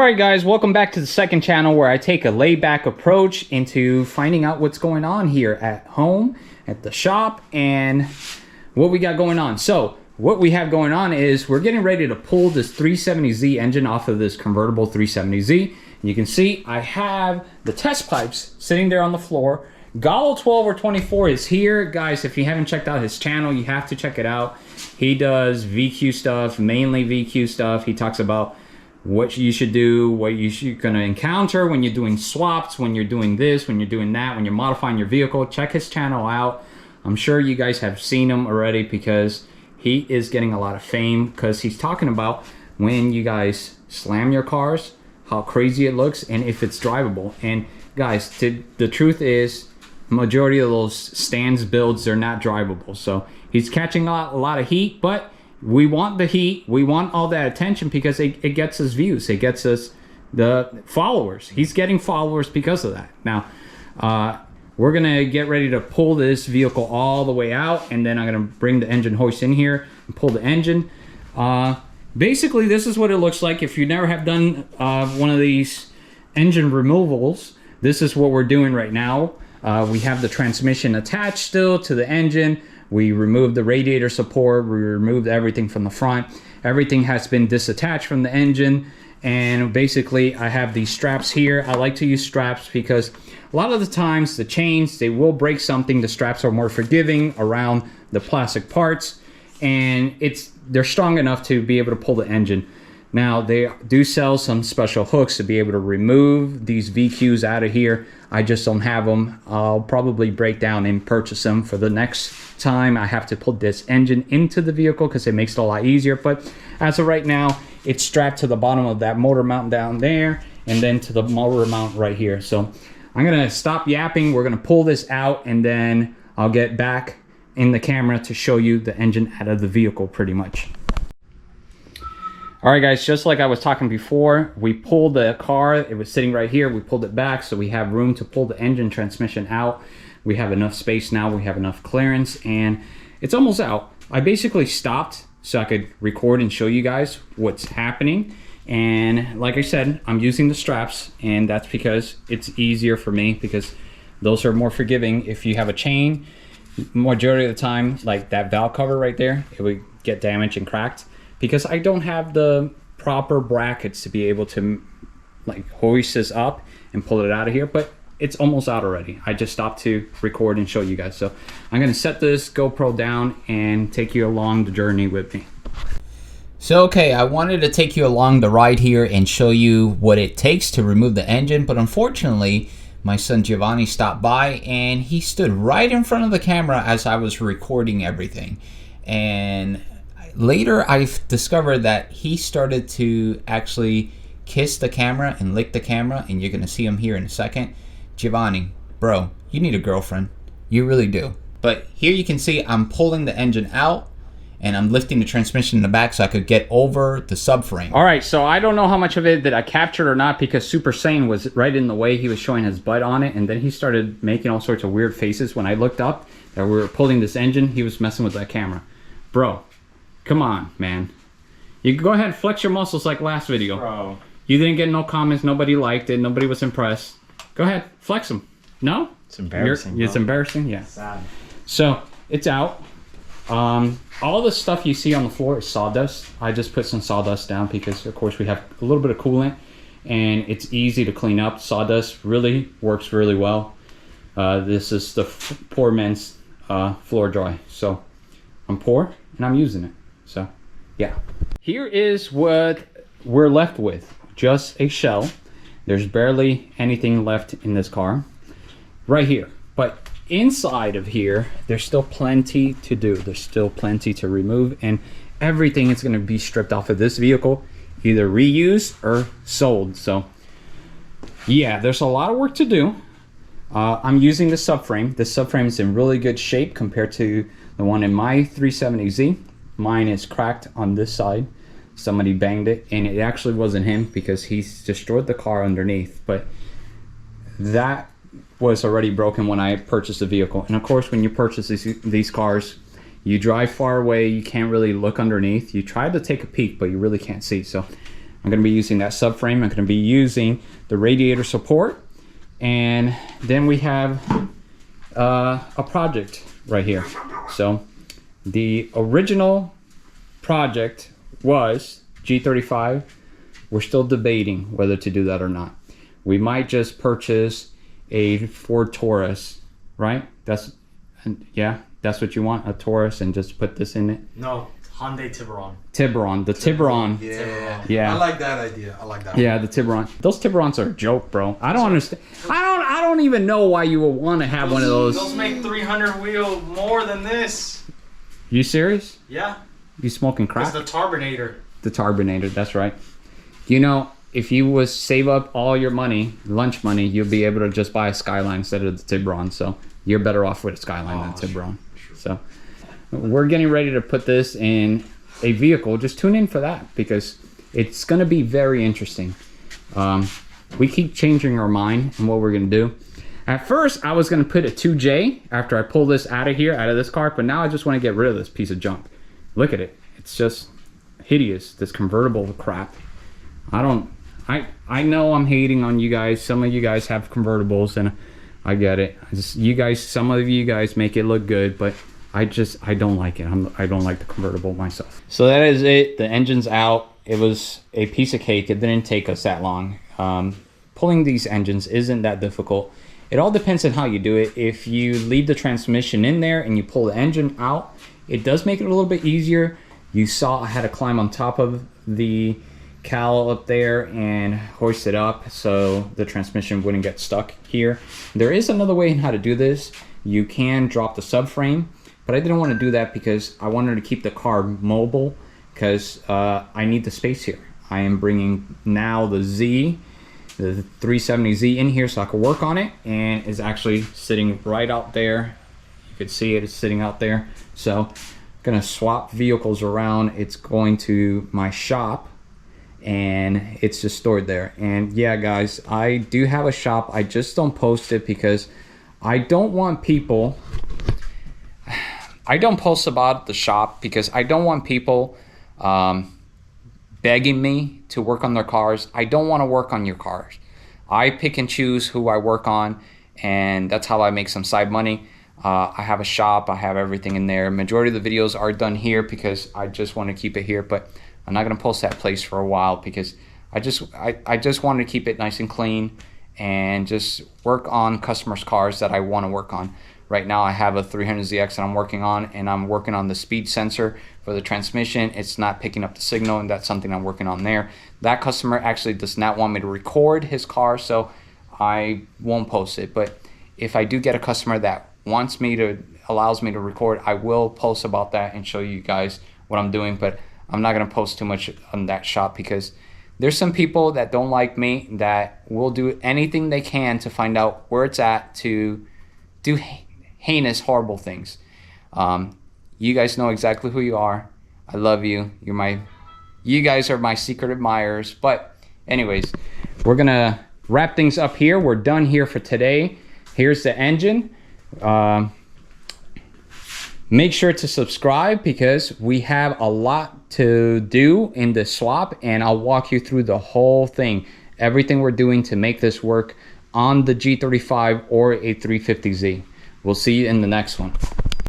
Alright guys, welcome back to the second channel where I take a laid-back approach into finding out what's going on here at home, at the shop, and what we got going on. So, what we have going on is we're getting ready to pull this 370Z engine off of this convertible 370Z. You can see I have the test pipes sitting there on the floor. Gallo 12 or 24 is here. Guys, if you haven't checked out his channel, you have to check it out. He does VQ stuff, mainly VQ stuff. He talks about what you should do, what you're gonna encounter when you're doing swaps, when you're doing this, when you're doing that, when you're modifying your vehicle. Check his channel out. I'm sure you guys have seen him already because he is getting a lot of fame because he's talking about when you guys slam your cars, how crazy it looks, and if it's drivable. And guys, the truth is, majority of those stands builds, they're not drivable. So he's catching a lot of heat, but we want the heat, we want all that attention because it gets us views, it gets us the followers. He's getting followers because of that. Now, we're gonna get ready to pull this vehicle all the way out, and then I'm gonna bring the engine hoist in here and pull the engine. Basically, this is what it looks like. If you never have done one of these engine removals, this is what we're doing right now. We have the transmission attached still to the engine. We removed the radiator support. We removed everything from the front. Everything has been disattached from the engine. And basically, I have these straps here. I like to use straps because a lot of the times the chains, they will break something. The straps are more forgiving around the plastic parts. And they're strong enough to be able to pull the engine. Now, they do sell some special hooks to be able to remove these VQs out of here. I just don't have them. I'll probably break down and purchase them for the next time I have to put this engine into the vehicle because it makes it a lot easier. But as of right now, it's strapped to the bottom of that motor mount down there and then to the motor mount right here. So I'm gonna stop yapping. We're gonna pull this out and then I'll get back in the camera to show you the engine out of the vehicle pretty much. All right guys, just like I was talking before, we pulled the car, it was sitting right here, we pulled it back so we have room to pull the engine transmission out. We have enough space now, we have enough clearance, and it's almost out. I basically stopped so I could record and show you guys what's happening. And like I said, I'm using the straps, and that's because it's easier for me because those are more forgiving. If you have a chain, majority of the time, like that valve cover right there, it would get damaged and cracked. Because I don't have the proper brackets to be able to like hoist this up and pull it out of here, but it's almost out already. I just stopped to record and show you guys. So I'm gonna set this GoPro down and take you along the journey with me. So okay, I wanted to take you along the ride here and show you what it takes to remove the engine, but unfortunately, my son Giovanni stopped by and he stood right in front of the camera as I was recording everything. And later, I've discovered that he started to actually kiss the camera and lick the camera, and you're gonna see him here in a second. Giovanni, bro, you need a girlfriend. You really do. But here you can see I'm pulling the engine out, and I'm lifting the transmission in the back so I could get over the subframe. All right, so I don't know how much of it that I captured or not because Super Saiyan was right in the way. He was showing his butt on it, and then he started making all sorts of weird faces. When I looked up that we were pulling this engine, he was messing with that camera. Bro. Come on, man. You can go ahead and flex your muscles like last video. Bro. You didn't get no comments. Nobody liked it. Nobody was impressed. Go ahead. Flex them. No? It's embarrassing. It's embarrassing? Yeah. Sad. So, it's out. All the stuff you see on the floor is sawdust. I just put some sawdust down because, of course, we have a little bit of coolant. And it's easy to clean up. Sawdust really works really well. This is the poor man's floor dry. So, I'm poor and I'm using it. So, yeah. Here is what we're left with. Just a shell. There's barely anything left in this car. Right here. But inside of here, there's still plenty to do. There's still plenty to remove. And everything is going to be stripped off of this vehicle. Either reused or sold. So, yeah, there's a lot of work to do. I'm using the subframe. The subframe is in really good shape compared to the one in my 370Z. Mine is cracked on this side. Somebody banged it, and it actually wasn't him because he's destroyed the car underneath. But that was already broken when I purchased the vehicle. And of course, when you purchase these cars, you drive far away, you can't really look underneath. You try to take a peek, but you really can't see. So I'm going to be using that subframe. I'm going to be using the radiator support. And then we have a project right here. So the original project was G35. We're still debating whether to do that or not. We might just purchase a Ford Taurus, right? That's what you want, a Taurus, and just put this in it. No, Hyundai Tiburon. The Tiburon. Yeah. I like that idea. I like that. Yeah, the Tiburon. Those Tiburons are a joke, bro. I don't understand. I don't even know why you would want to have one of those. Those make 300 wheel more than this. You serious? Yeah. You smoking crack? It's the Tarbinator. The Tarbinator, that's right. You know, if you was save up all your money, lunch money, you'll be able to just buy a Skyline instead of the Tiburon. So you're better off with a Skyline than a Tiburon. Sure. So we're getting ready to put this in a vehicle. Just tune in for that because it's going to be very interesting. We keep changing our mind and what we're going to do. At first, I was going to put a 2J after I pull this out of here, out of this car, but now I just want to get rid of this piece of junk. Look at it. It's just hideous, this convertible crap. I know I'm hating on you guys. Some of you guys have convertibles and I get it. Some of you guys make it look good, but I don't like it. I don't like the convertible myself. So that is it. The engine's out. It was a piece of cake. It didn't take us that long. Pulling these engines isn't that difficult. It all depends on how you do it. If you leave the transmission in there and you pull the engine out, it does make it a little bit easier. You saw I had to climb on top of the cowl up there and hoist it up so the transmission wouldn't get stuck here. There is another way in how to do this. You can drop the subframe, but I didn't want to do that because I wanted to keep the car mobile because I need the space here. I am bringing now the 370Z in here so I can work on it, and it's actually sitting right out there. You could see it's sitting out there. So I'm gonna swap vehicles around. It's going to my shop and it's just stored there. And yeah, guys, I do have a shop. I just don't post it because I don't want people, I don't post about the shop because I don't want people begging me to work on their cars. I don't want to work on your cars. I pick and choose who I work on, and that's how I make some side money. I have a shop. I have everything in there. Majority of the videos are done here because I just want to keep it here, but I'm not going to post that place for a while because I just wanted to keep it nice and clean and just work on customers' cars that I want to work on. Right now I have a 300ZX that I'm working on, and I'm working on the speed sensor for the transmission. It's not picking up the signal, and that's something I'm working on there. That customer actually does not want me to record his car, so I won't post it. But if I do get a customer that allows me to record, I will post about that and show you guys what I'm doing. But I'm not going to post too much on that shop because there's some people that don't like me that will do anything they can to find out where it's at to do heinous, horrible things. You guys know exactly who you are. I love you. You guys are my secret admirers. But anyways, we're gonna wrap things up here. We're done here for today. Here's the engine. Make sure to subscribe because we have a lot to do in the swap, and I'll walk you through the whole thing. Everything we're doing to make this work on the G35 or a 350Z. We'll see you in the next one.